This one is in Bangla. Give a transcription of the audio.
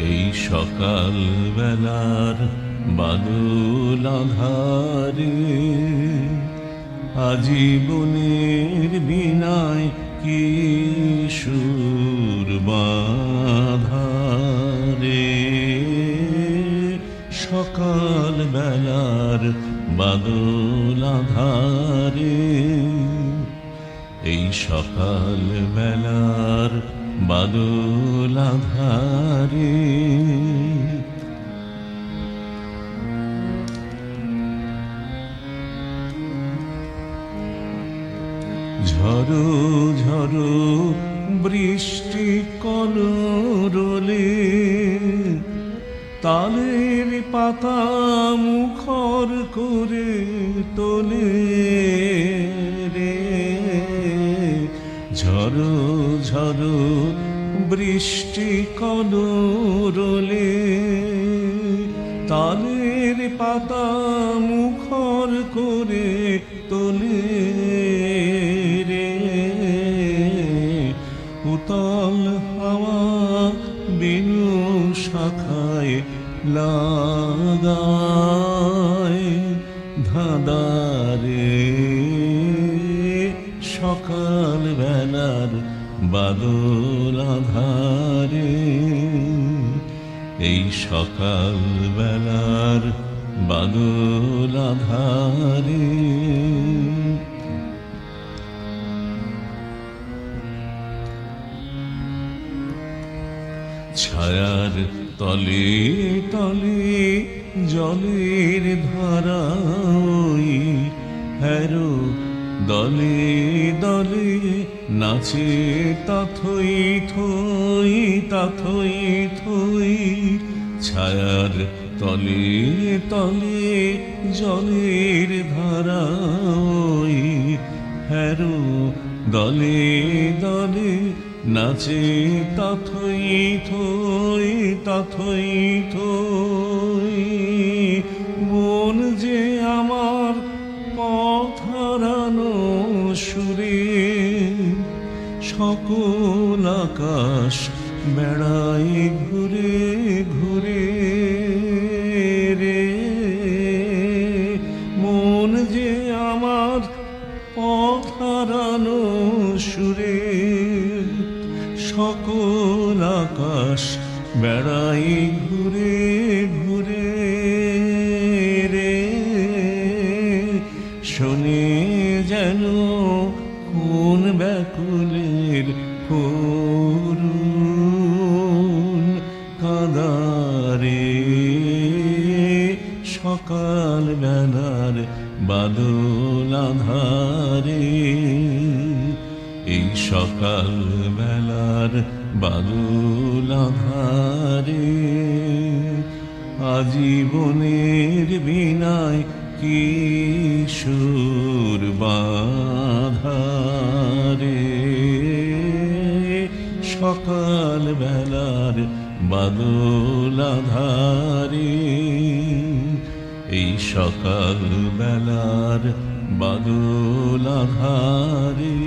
এই সকাল বেলার বাদল আঁধারে আজীবনের বিনায় কি সুর বাঁধারে। সকাল বেলার বাদল আঁধারে এই সকাল বেলার বাদল আঁধারে ঝড়ো ঝড়ো বৃষ্টি কলরলে তালের পাতা মুখর করে তোলে রে। ঝড়ো ঝড়ো বৃষ্টি কলরলে তালের পাতা মুখর করে তোলে রে। উতল হাওয়া বিনু শাখায় লাগায় ধাঁধারে। সকাল বেলার বাদল আঁধারে এই সকাল বেলার বাদল আঁধারে ছায়ার তলে তলে জলের ধারা ওই হ্যারো দলে দলে নাচে তাথই থই তাথই থই। ছায়ার তলে তলে জলের ধারা ওই হ্যারো দলে দলে নাচে তাথই থই তাথই থই। মন যে আমার পথ হারানো সুরে সকল আকাশ বেড়াই ঘুরে ঘুরে রে। মন যে আমার পথ হারানো সুরে সকল আকাশ বেড়াই ঘুরে ঘুরে রে। শোনে যেন কোন ব্যাকুলের করুণ কাঁদারে। সকাল বেলার বাদল আঁধারে এই সকাল বেলার বাদল আঁধারে আজীবনের বিনায় কি সুর বাঁধারে। সকাল বেলার বাদল আঁধারে এই সকাল বেলার বাদল আঁধারে।